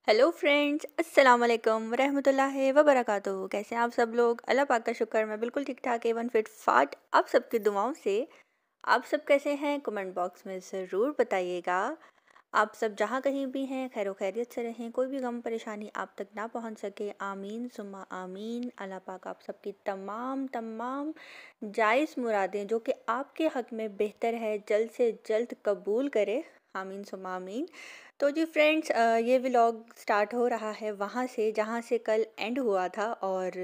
Hello friends, अस्सलाम वालेकुम रहमतुल्लाहि व बरकातुहू। कैसे हैं आप सब लोग? अल्लाह पाक का शुक्र, मैं बिल्कुल ठीक ठाक एवन फिट फाट आप सबकी दुआओं से। आप सब कैसे हैं? कमेंट बॉक्स में ज़रूर बताइएगा। आप सब जहाँ कहीं भी हैं खैर खैरियत से रहें, कोई भी गम परेशानी आप तक ना पहुँच सके। आमीन सुम्मा आमीन। अल्लाह पाक आप सबकी तमाम तमाम जायज़ मुरादें जो कि आपके हक़ में बेहतर है जल्द से जल्द कबूल करे। आमीन सुम्मा आमीन। तो जी फ्रेंड्स, ये व्लॉग स्टार्ट हो रहा है वहाँ से जहाँ से कल एंड हुआ था। और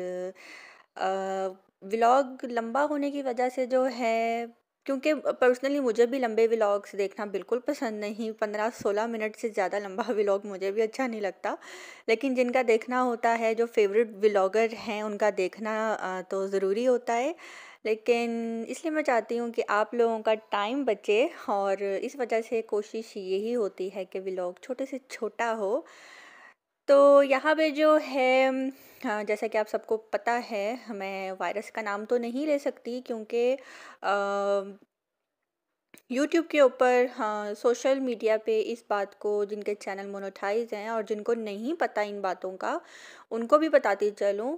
व्लॉग लंबा होने की वजह से जो है, क्योंकि पर्सनली मुझे भी लंबे व्लॉग्स देखना बिल्कुल पसंद नहीं। 15-16 मिनट से ज़्यादा लंबा व्लॉग मुझे भी अच्छा नहीं लगता। लेकिन जिनका देखना होता है, जो फेवरेट व्लॉगर हैं, उनका देखना तो ज़रूरी होता है। लेकिन इसलिए मैं चाहती हूँ कि आप लोगों का टाइम बचे, और इस वजह से कोशिश यही होती है कि व्लॉग छोटे से छोटा हो। तो यहाँ पे जो है, जैसा कि आप सबको पता है, मैं वायरस का नाम तो नहीं ले सकती क्योंकि यूट्यूब के ऊपर, हाँ, सोशल मीडिया पे इस बात को जिनके चैनल मोनेटाइज हैं और जिनको नहीं पता इन बातों का, उनको भी बताती चलूँ।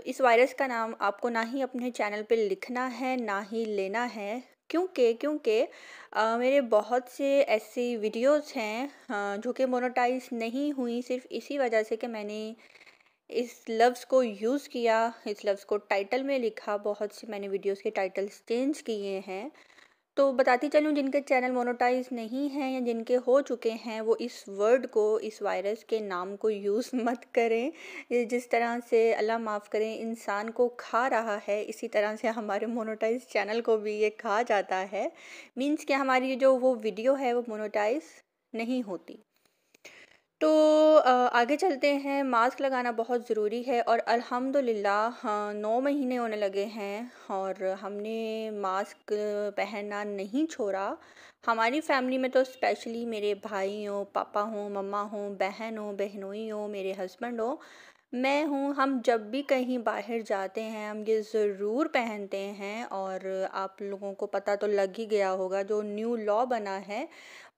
इस वायरस का नाम आपको ना ही अपने चैनल पे लिखना है ना ही लेना है। क्योंकि मेरे बहुत से ऐसी वीडियोस हैं जो कि मोनेटाइज नहीं हुई, सिर्फ इसी वजह से कि मैंने इस लफ्ज़ को यूज़ किया, इस लफ्ज़ को टाइटल में लिखा। बहुत सी मैंने वीडियोस के टाइटल्स चेंज किए हैं। तो बताती चलूँ, जिनके चैनल मोनेटाइज नहीं हैं या जिनके हो चुके हैं, वो इस वर्ड को, इस वायरस के नाम को यूज़ मत करें। ये जिस तरह से अल्लाह माफ़ करें इंसान को खा रहा है, इसी तरह से हमारे मोनेटाइज चैनल को भी ये खा जाता है। मीन्स कि हमारी जो वो वीडियो है वो मोनेटाइज नहीं होती। तो आगे चलते हैं। मास्क लगाना बहुत ज़रूरी है और अल्हम्दुलिल्लाह, हाँ, 9 महीने होने लगे हैं और हमने मास्क पहनना नहीं छोड़ा। हमारी फैमिली में तो स्पेशली मेरे भाई हों, पापा हों, मम्मा हों, बहन हो, बहनोई हो, मेरे हस्बैंड हो, मैं हूँ, हम जब भी कहीं बाहर जाते हैं हम ये ज़रूर पहनते हैं। और आप लोगों को पता तो लग ही गया होगा, जो न्यू लॉ बना है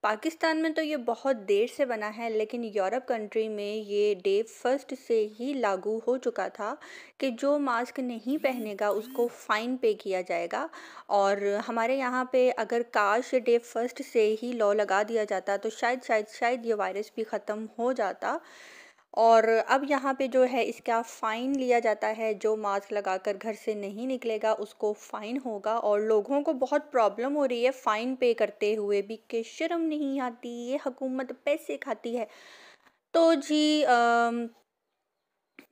पाकिस्तान में, तो ये बहुत देर से बना है, लेकिन यूरोप कंट्री में ये डे फर्स्ट से ही लागू हो चुका था कि जो मास्क नहीं पहनेगा उसको फ़ाइन पे किया जाएगा। और हमारे यहाँ पे अगर काश डे फर्स्ट से ही लॉ लगा दिया जाता तो शायद ये वायरस भी ख़त्म हो जाता। और अब यहाँ पे जो है इसका फ़ाइन लिया जाता है। जो मास्क लगाकर घर से नहीं निकलेगा उसको फ़ाइन होगा। और लोगों को बहुत प्रॉब्लम हो रही है फ़ाइन पे करते हुए भी कि शर्म नहीं आती, ये हुकूमत पैसे खाती है। तो जी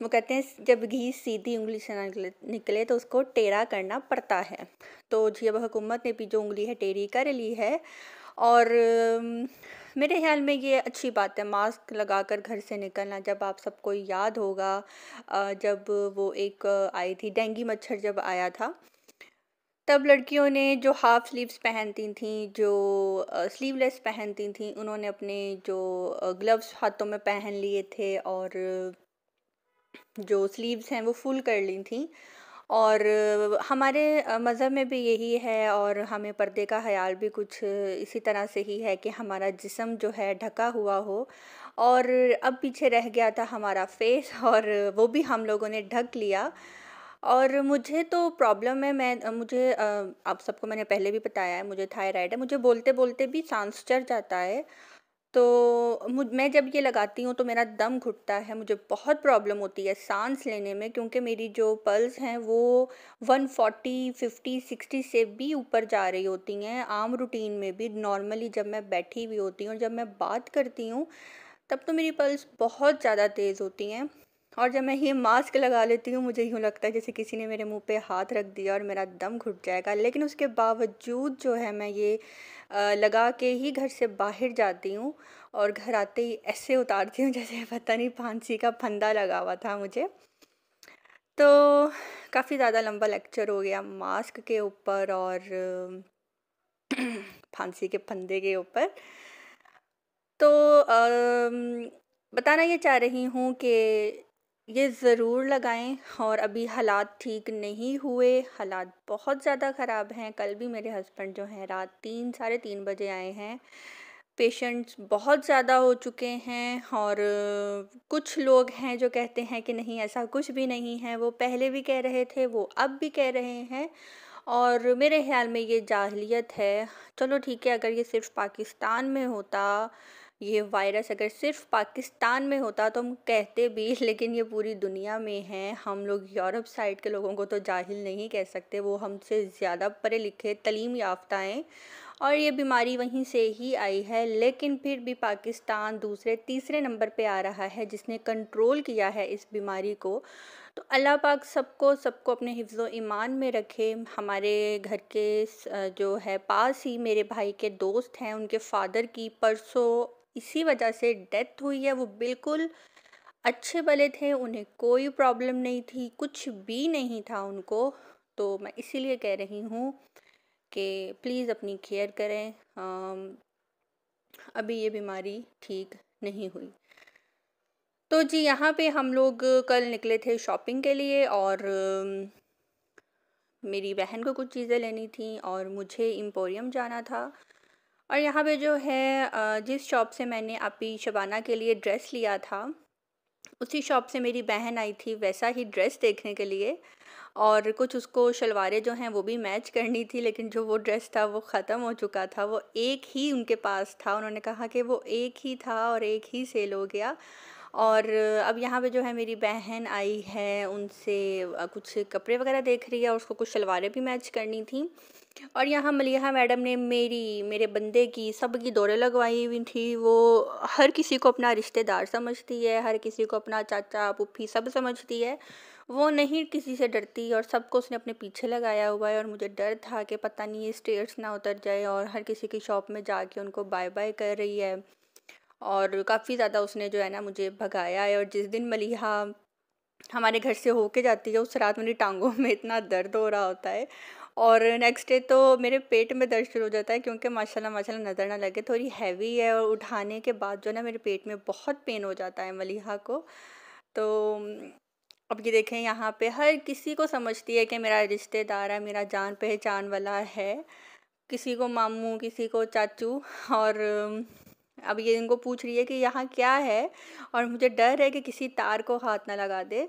वो कहते हैं जब घी सीधी उंगली से ना निकले तो उसको टेढ़ा करना पड़ता है। तो जी अब हुकूमत ने भी जो उंगली है टेढ़ी कर ली है। और मेरे ख़्याल में ये अच्छी बात है मास्क लगाकर घर से निकलना। जब आप सबको याद होगा, जब वो एक आई थी डेंगू मच्छर जब आया था, तब लड़कियों ने जो हाफ स्लीव्स पहनती थीं, जो स्लीवलेस पहनती थीं, उन्होंने अपने जो ग्लव्स हाथों में पहन लिए थे और जो स्लीव्स हैं वो फुल कर ली थी। और हमारे मज़हब में भी यही है और हमें पर्दे का ख़याल भी कुछ इसी तरह से ही है कि हमारा जिस्म जो है ढका हुआ हो। और अब पीछे रह गया था हमारा फेस, और वो भी हम लोगों ने ढक लिया। और मुझे तो प्रॉब्लम है, मुझे आप सबको मैंने पहले भी बताया है, मुझे थायराइड है, मुझे बोलते बोलते भी सांस चढ़ जाता है। तो मैं जब ये लगाती हूँ तो मेरा दम घुटता है, मुझे बहुत प्रॉब्लम होती है सांस लेने में, क्योंकि मेरी जो पल्स हैं वो 140 50 60 से भी ऊपर जा रही होती हैं। आम रूटीन में भी नॉर्मली जब मैं बैठी हुई होती हूँ और जब मैं बात करती हूँ तब तो मेरी पल्स बहुत ज़्यादा तेज़ होती हैं। और जब मैं ये मास्क लगा लेती हूँ मुझे यूँ लगता है जैसे किसी ने मेरे मुंह पे हाथ रख दिया और मेरा दम घुट जाएगा। लेकिन उसके बावजूद जो है मैं ये लगा के ही घर से बाहर जाती हूँ और घर आते ही ऐसे उतारती हूँ जैसे पता नहीं फांसी का फंदा लगा हुआ था मुझे। तो काफ़ी ज़्यादा लंबा लेक्चर हो गया मास्क के ऊपर और फांसी के फंदे के ऊपर। तो बताना ये चाह रही हूँ कि ये ज़रूर लगाएं। और अभी हालात ठीक नहीं हुए, हालात बहुत ज़्यादा ख़राब हैं। कल भी मेरे हस्बैंड जो हैं रात 3 साढ़े 3 बजे आए हैं। पेशेंट्स बहुत ज़्यादा हो चुके हैं और कुछ लोग हैं जो कहते हैं कि नहीं ऐसा कुछ भी नहीं है, वो पहले भी कह रहे थे, वो अब भी कह रहे हैं और मेरे ख़्याल में ये जाहिलियत है। चलो ठीक है, अगर ये सिर्फ़ पाकिस्तान में होता, ये वायरस अगर सिर्फ़ पाकिस्तान में होता तो हम कहते भी, लेकिन ये पूरी दुनिया में है। हम लोग यूरोप साइड के लोगों को तो जाहिल नहीं कह सकते, वो हमसे ज़्यादा पढ़े लिखे तलीम याफ़्ता हैं और ये बीमारी वहीं से ही आई है, लेकिन फिर भी पाकिस्तान दूसरे तीसरे नंबर पे आ रहा है जिसने कंट्रोल किया है इस बीमारी को। तो अल्लाह पाक सबको सबको अपने हिफ्ज़ ईमान में रखे। हमारे घर के जो है पास ही मेरे भाई के दोस्त हैं, उनके फादर की परसों इसी वजह से डेथ हुई है। वो बिल्कुल अच्छे भले थे, उन्हें कोई प्रॉब्लम नहीं थी, कुछ भी नहीं था उनको। तो मैं इसीलिए कह रही हूँ कि प्लीज़ अपनी केयर करें। अभी ये बीमारी ठीक नहीं हुई। तो जी यहाँ पे हम लोग कल निकले थे शॉपिंग के लिए और मेरी बहन को कुछ चीज़ें लेनी थी और मुझे एम्पोरियम जाना था। और यहाँ पे जो है जिस शॉप से मैंने आपी शबाना के लिए ड्रेस लिया था, उसी शॉप से मेरी बहन आई थी वैसा ही ड्रेस देखने के लिए और कुछ उसको शलवारें जो हैं वो भी मैच करनी थी, लेकिन जो वो ड्रेस था वो ख़त्म हो चुका था। वो एक ही उनके पास था, उन्होंने कहा कि वो एक ही था और एक ही सेल हो गया। और अब यहाँ पे जो है मेरी बहन आई है, उनसे कुछ कपड़े वगैरह देख रही है और उसको कुछ शलवारें भी मैच करनी थी। और यहाँ मलिहा मैडम ने मेरे बंदे की सबकी दौरे लगवाई हुई थी। वो हर किसी को अपना रिश्तेदार समझती है, हर किसी को अपना चाचा पुप्पी सब समझती है। वो नहीं किसी से डरती और सबको उसने अपने पीछे लगाया हुआ है। और मुझे डर था कि पता नहीं ये स्टेयर्स ना उतर जाए और हर किसी की शॉप में जाके उनको बाय बाय कर रही है। और काफ़ी ज़्यादा उसने जो है ना मुझे भगाया है। और जिस दिन मलिहा हमारे घर से होके जाती है, उस रात मेरी टांगों में इतना दर्द हो रहा होता है और नेक्स्ट डे तो मेरे पेट में दर्द शुरू हो जाता है, क्योंकि माशाल्लाह माशाल्लाह नज़र ना लगे थोड़ी हैवी है और उठाने के बाद जो है ना मेरे पेट में बहुत पेन हो जाता है मलिहा को। तो अब ये देखें, यहाँ पे हर किसी को समझती है कि मेरा रिश्तेदार है, मेरा जान पहचान वाला है। किसी को मामू, किसी को चाचू। और अब ये इनको पूछ रही है कि यहाँ क्या है और मुझे डर है कि किसी तार को हाथ ना लगा दे।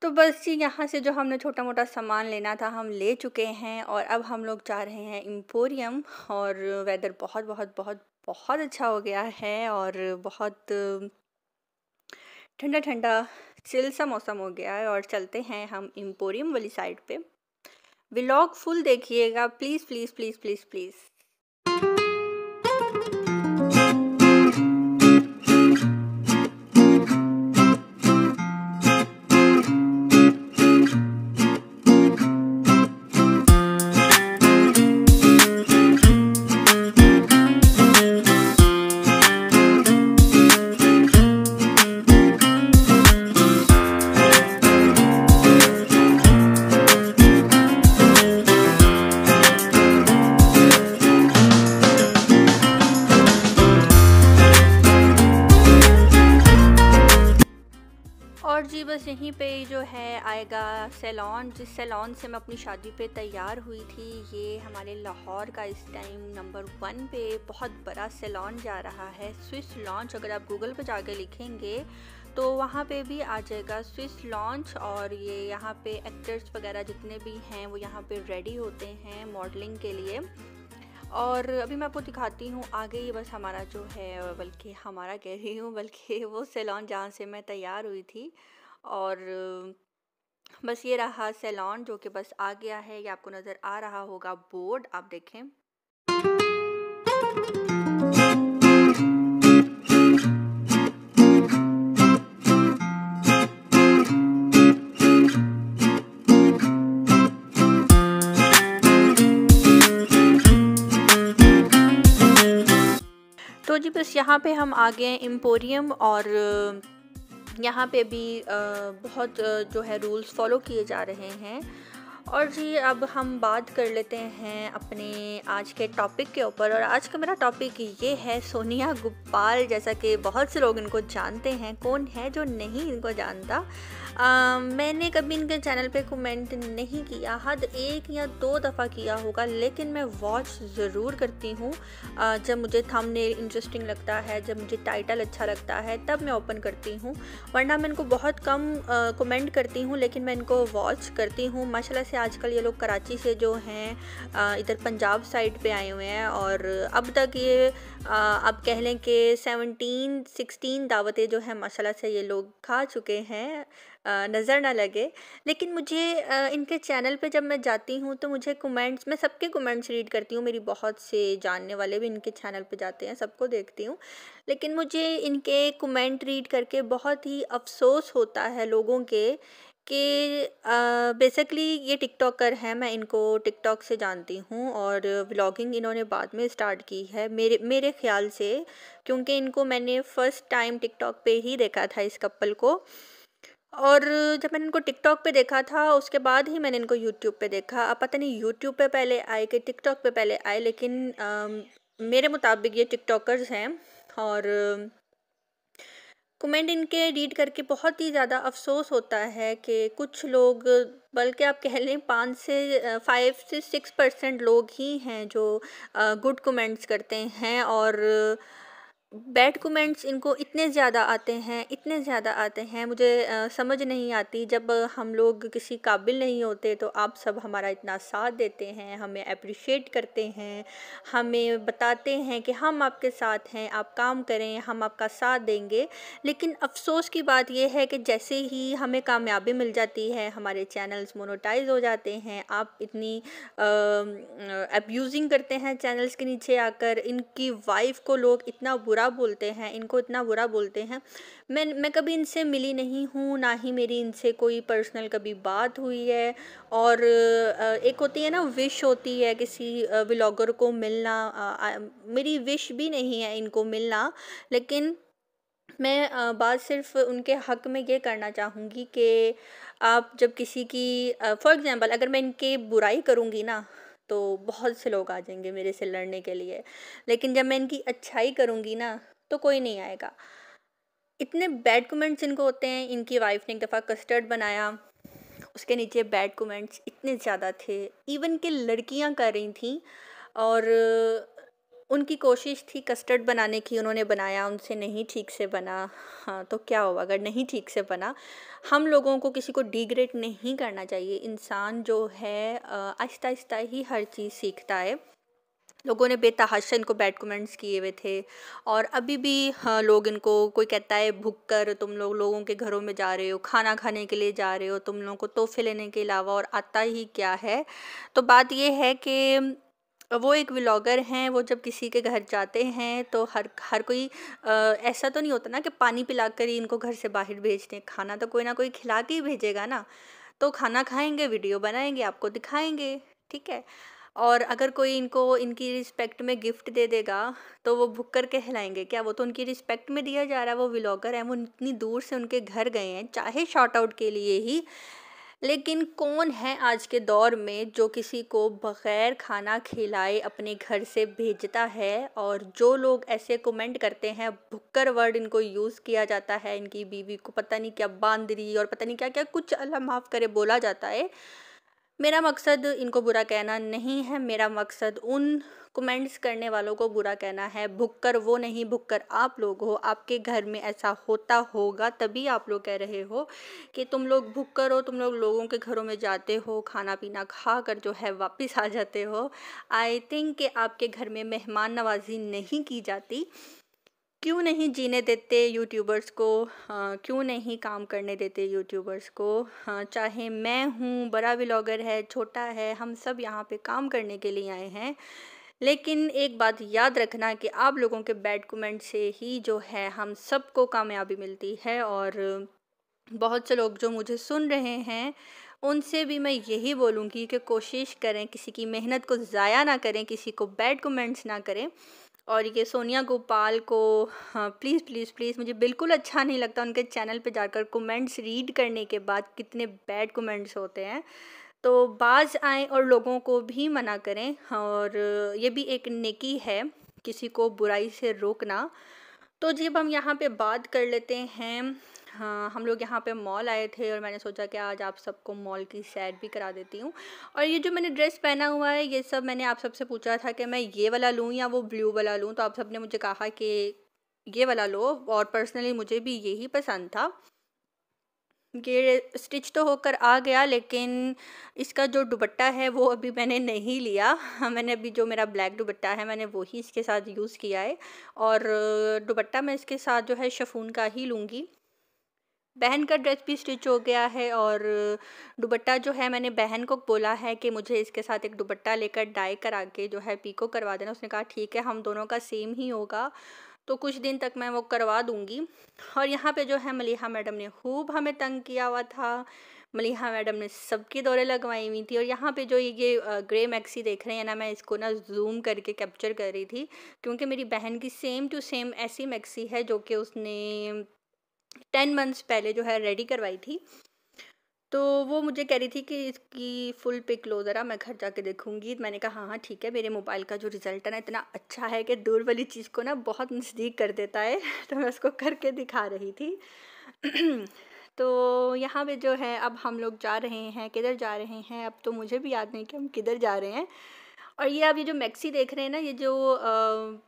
तो बस जी यहाँ से जो हमने छोटा मोटा सामान लेना था हम ले चुके हैं और अब हम लोग जा रहे हैं एम्पोरियम। और वेदर बहुत बहुत बहुत बहुत अच्छा हो गया है और बहुत ठंडा ठंडा चिल सा मौसम हो गया है और चलते हैं हम एम्पोरियम वाली साइड पे। व्लॉग फुल देखिएगा please please please please please. और जी बस यहीं पे जो है आएगा सैलून, जिस सैलून से मैं अपनी शादी पे तैयार हुई थी। ये हमारे लाहौर का इस टाइम नंबर 1 पे बहुत बड़ा सैलून जा रहा है, स्विस लॉन्च। अगर आप गूगल पे जाके लिखेंगे तो वहाँ पे भी आ जाएगा स्विस लॉन्च। और ये यहाँ पे एक्टर्स वगैरह जितने भी हैं वो यहाँ पे रेडी होते हैं मॉडलिंग के लिए। और अभी मैं आपको दिखाती हूँ आगे। ये बस हमारा जो है, बल्कि हमारा कह रही हूँ, बल्कि वो सैलून जहाँ से मैं तैयार हुई थी। और बस ये रहा सैलून जो कि बस आ गया है। ये आपको नज़र आ रहा होगा बोर्ड, आप देखें। तो जी बस यहाँ पे हम आ गए एम्पोरियम और यहाँ पे भी बहुत जो है रूल्स फॉलो किए जा रहे हैं। और जी अब हम बात कर लेते हैं अपने आज के टॉपिक के ऊपर। और आज का मेरा टॉपिक ये है सोनिया गुप्पाल। जैसा कि बहुत से लोग इनको जानते हैं, कौन है जो नहीं इनको जानता। मैंने कभी इनके चैनल पे कमेंट नहीं किया, हद 1 या 2 दफ़ा किया होगा, लेकिन मैं वॉच ज़रूर करती हूँ। जब मुझे थंबनेल इंटरेस्टिंग लगता है, जब मुझे टाइटल अच्छा लगता है, तब मैं ओपन करती हूँ, वरना मैं इनको बहुत कम कमेंट करती हूँ, लेकिन मैं इनको वॉच करती हूँ। माशाल्लाह से आजकल ये लोग कराची से जो हैं इधर पंजाब साइड पे आए हुए हैं, और अब तक ये आप कह लें कि 17-16 दावतें जो हैं माशाल्लाह से ये लोग खा चुके हैं, नज़र ना लगे। लेकिन मुझे इनके चैनल पे जब मैं जाती हूँ तो मुझे कमेंट्स, मैं सबके कमेंट्स रीड करती हूँ, मेरी बहुत से जानने वाले भी इनके चैनल पे जाते हैं, सबको देखती हूँ। लेकिन मुझे इनके कमेंट रीड करके बहुत ही अफ़सोस होता है लोगों के कि बेसिकली ये टिकटॉकर हैं, मैं इनको टिकटॉक से जानती हूँ, और व्लॉगिंग इन्होंने बाद में स्टार्ट की है मेरे मेरे ख़्याल से, क्योंकि इनको मैंने फ़र्स्ट टाइम टिकटॉक पे ही देखा था इस कपल को। और जब मैंने इनको टिकटॉक पे देखा था उसके बाद ही मैंने इनको यूट्यूब पे देखा। अब पता नहीं यूट्यूब पे पहले आए कि टिकटॉक पे पहले आए, लेकिन मेरे मुताबिक ये टिकटॉकर्स हैं। और कमेंट इनके रीड करके बहुत ही ज़्यादा अफ़सोस होता है कि कुछ लोग, बल्कि आप कह लें 5 से 6% लोग ही हैं जो गुड कमेंट्स करते हैं, और बैड कमेंट्स इनको इतने ज़्यादा आते हैं, इतने ज़्यादा आते हैं, मुझे समझ नहीं आती। जब हम लोग किसी काबिल नहीं होते तो आप सब हमारा इतना साथ देते हैं, हमें अप्रिशिएट करते हैं, हमें बताते हैं कि हम आपके साथ हैं, आप काम करें, हम आपका साथ देंगे। लेकिन अफ़सोस की बात यह है कि जैसे ही हमें कामयाबी मिल जाती है, हमारे चैनल्स मोनेटाइज हो जाते हैं, आप इतनी अब्यूज़िंग करते हैं चैनल्स के नीचे आकर, इनकी वाइफ को लोग इतना बुरा बोलते हैं, इनको इतना बुरा बोलते हैं। मैं कभी इनसे मिली नहीं हूँ, ना ही मेरी इनसे कोई पर्सनल कभी बात हुई है। और एक होती है ना विश होती है किसी व्लॉगर को मिलना, मेरी विश भी नहीं है इनको मिलना। लेकिन मैं बात सिर्फ़ उनके हक़ में ये करना चाहूँगी कि आप जब किसी की फ़ॉर एग्ज़ाम्पल अगर मैं इनकी बुराई करूँगी ना, तो बहुत से लोग आ जाएँगे मेरे से लड़ने के लिए। लेकिन जब मैं इनकी अच्छाई करूँगी ना, तो कोई नहीं आएगा। इतने बैड कमेंट्स इनको होते हैं। इनकी वाइफ़ ने एक दफ़ा कस्टर्ड बनाया, उसके नीचे बैड कमेंट्स इतने ज़्यादा थे, इवन कि लड़कियां कर रही थीं। और उनकी कोशिश थी कस्टर्ड बनाने की, उन्होंने बनाया, उनसे नहीं ठीक से बना। हाँ, तो क्या हुआ अगर नहीं ठीक से बना। हम लोगों को किसी को डिग्रेड नहीं करना चाहिए। इंसान जो है आहिस्ता आहिस्ता ही हर चीज़ सीखता है। लोगों ने बेतहाशा इनको बैड कमेंट्स किए हुए थे, और अभी भी हाँ, लोग इनको, कोई कहता है भुक्कर, तुम लोग लोगों के घरों में जा रहे हो, खाना खाने के लिए जा रहे हो, तुम लोगों को तोहफे लेने के अलावा और आता ही क्या है। तो बात ये है कि वो एक व्लॉगर हैं, वो जब किसी के घर जाते हैं तो हर हर कोई ऐसा तो नहीं होता ना कि पानी पिलाकर ही इनको घर से बाहर भेज दें। खाना तो कोई ना कोई खिला के ही भेजेगा ना। तो खाना खाएंगे, वीडियो बनाएंगे, आपको दिखाएंगे, ठीक है। और अगर कोई इनको इनकी रिस्पेक्ट में गिफ्ट दे देगा तो वो भुक्कर कहलाएंगे क्या? वो तो उनकी रिस्पेक्ट में दिया जा रहा है, वो व्लॉगर हैं, वो इतनी दूर से उनके घर गए हैं, चाहे शॉर्ट आउट के लिए ही। लेकिन कौन है आज के दौर में जो किसी को बग़ैर खाना खिलाए अपने घर से भेजता है? और जो लोग ऐसे कमेंट करते हैं, भुक्कर वर्ड इनको यूज़ किया जाता है, इनकी बीवी को पता नहीं क्या बांदरी और पता नहीं क्या क्या कुछ अल्लाह माफ़ करे बोला जाता है। मेरा मकसद इनको बुरा कहना नहीं है, मेरा मकसद उन कमेंट्स करने वालों को बुरा कहना है। भुक्कर वो नहीं, भुक्कर आप लोग हो। आपके घर में ऐसा होता होगा तभी आप लोग कह रहे हो कि तुम लोग भुक्कर हो, तुम लोग लोगों के घरों में जाते हो, खाना पीना खा कर जो है वापस आ जाते हो। आई थिंक कि आपके घर में मेहमान नवाजी नहीं की जाती। क्यों नहीं जीने देते यूट्यूबर्स को? क्यों नहीं काम करने देते यूट्यूबर्स को? हाँ, चाहे मैं हूँ, बड़ा व्लॉगर है, छोटा है, हम सब यहाँ पे काम करने के लिए आए हैं। लेकिन एक बात याद रखना कि आप लोगों के बैड कमेंट से ही जो है हम सबको कामयाबी मिलती है। और बहुत से लोग जो मुझे सुन रहे हैं उनसे भी मैं यही बोलूँगी कि कोशिश करें, किसी की मेहनत को ज़ाया ना करें, किसी को बैड कमेंट्स ना करें। और ये सोनिया गोपाल को, हाँ, प्लीज़ प्लीज़ प्लीज़, मुझे बिल्कुल अच्छा नहीं लगता उनके चैनल पे जाकर कमेंट्स रीड करने के बाद कितने बैड कमेंट्स होते हैं। तो बाज़ आएँ और लोगों को भी मना करें, और ये भी एक नेकी है, किसी को बुराई से रोकना। तो जब हम यहाँ पे बात कर लेते हैं, हाँ, हम लोग यहाँ पे मॉल आए थे और मैंने सोचा कि आज आप सबको मॉल की सैर भी करा देती हूँ। और ये जो मैंने ड्रेस पहना हुआ है, ये सब मैंने आप सबसे पूछा था कि मैं ये वाला लूँ या वो ब्लू वाला लूँ, तो आप सबने मुझे कहा कि ये वाला लो, और पर्सनली मुझे भी यही पसंद था। ये स्टिच तो होकर आ गया, लेकिन इसका जो दुपट्टा है वो अभी मैंने नहीं लिया। हाँ, मैंने अभी जो मेरा ब्लैक दुपट्टा है मैंने वही इसके साथ यूज़ किया है, और दुपट्टा मैं इसके साथ जो है शिफॉन का ही लूँगी। बहन का ड्रेस भी स्टिच हो गया है, और दुपट्टा जो है मैंने बहन को बोला है कि मुझे इसके साथ एक दुपट्टा लेकर डाई करा के जो है पीको करवा देना। उसने कहा ठीक है, हम दोनों का सेम ही होगा, तो कुछ दिन तक मैं वो करवा दूँगी। और यहाँ पे जो है मलिहा मैडम ने खूब हमें तंग किया हुआ था। मलिहा मैडम ने सबकी दौरें लगवाई हुई थी, और यहाँ पे जो ये ग्रे मैक्सी देख रहे हैं ना, मैं इसको ना ज़ूम करके कैप्चर कर रही थी, क्योंकि मेरी बहन की सेम टू सेम ऐसी मैक्सी है जो कि उसने 10 मंथ्स पहले जो है रेडी करवाई थी। तो वो मुझे कह रही थी कि इसकी फुल पिक लो ज़रा, मैं घर जाके देखूँगी। मैंने कहा हाँ हाँ ठीक है, मेरे मोबाइल का जो रिज़ल्ट है ना इतना अच्छा है कि दूर वाली चीज़ को ना बहुत नज़दीक कर देता है। तो मैं उसको करके दिखा रही थी। तो यहाँ पे जो है अब हम लोग जा रहे हैं, किधर जा रहे हैं अब तो मुझे भी याद नहीं कि हम किधर जा रहे हैं। और ये आप ये जो मैक्सी देख रहे हैं ना, ये जो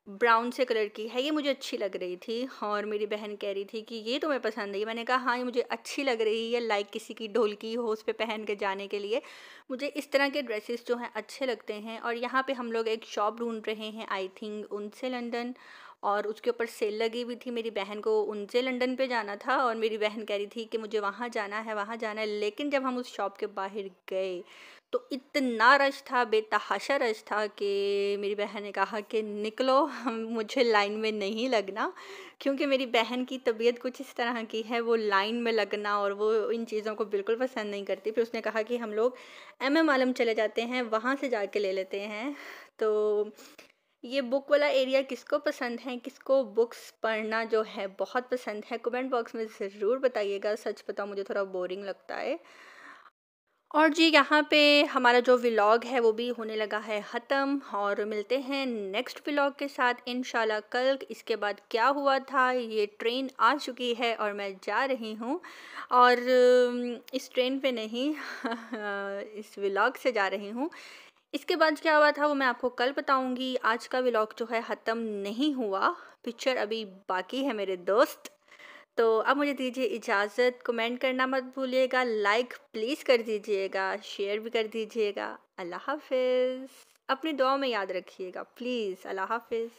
ब्राउन से कलर की है, ये मुझे अच्छी लग रही थी, और मेरी बहन कह रही थी कि ये तुम्हें पसंद है। मैंने कहा हाँ, ये मुझे अच्छी लग रही है, लाइक किसी की ढोलकी हो उस पे पहन के जाने के लिए। मुझे इस तरह के ड्रेसेस जो हैं अच्छे लगते हैं। और यहाँ पे हम लोग एक शॉप ढूंढ रहे हैं, आई थिंक उनसे लंदन, और उसके ऊपर सेल लगी हुई थी। मेरी बहन को उनसे लंदन पे जाना था, और मेरी बहन कह रही थी कि मुझे वहाँ जाना है, वहाँ जाना है। लेकिन जब हम उस शॉप के बाहर गए तो इतना रश था, बेतहाशा रश था, कि मेरी बहन ने कहा कि निकलो, हम मुझे लाइन में नहीं लगना। क्योंकि मेरी बहन की तबीयत कुछ इस तरह की है, वो लाइन में लगना और वो इन चीज़ों को बिल्कुल पसंद नहीं करती। फिर उसने कहा कि हम लोग एमएम आलम चले जाते हैं, वहाँ से जाके ले लेते हैं। तो ये बुक वाला एरिया किसको पसंद है, किसको बुक्स पढ़ना जो है बहुत पसंद है, कमेंट बॉक्स में ज़रूर बताइएगा। सच बताऊँ, मुझे थोड़ा बोरिंग लगता है। और जी यहाँ पे हमारा जो व्लॉग है वो भी होने लगा है ख़त्म, और मिलते हैं नेक्स्ट व्लॉग के साथ इंशाल्लाह कल। इसके बाद क्या हुआ था, ये ट्रेन आ चुकी है और मैं जा रही हूँ, और इस ट्रेन पे नहीं इस व्लॉग से जा रही हूँ। इसके बाद क्या हुआ था वो मैं आपको कल बताऊँगी। आज का व्लॉग जो है ख़त्म नहीं हुआ, पिक्चर अभी बाकी है मेरे दोस्त। तो अब मुझे दीजिए इजाज़त। कमेंट करना मत भूलिएगा, लाइक प्लीज़ कर दीजिएगा, शेयर भी कर दीजिएगा। अल्लाह हाफ़िज़। अपनी दुआ में याद रखिएगा प्लीज़। अल्लाह हाफ़िज़।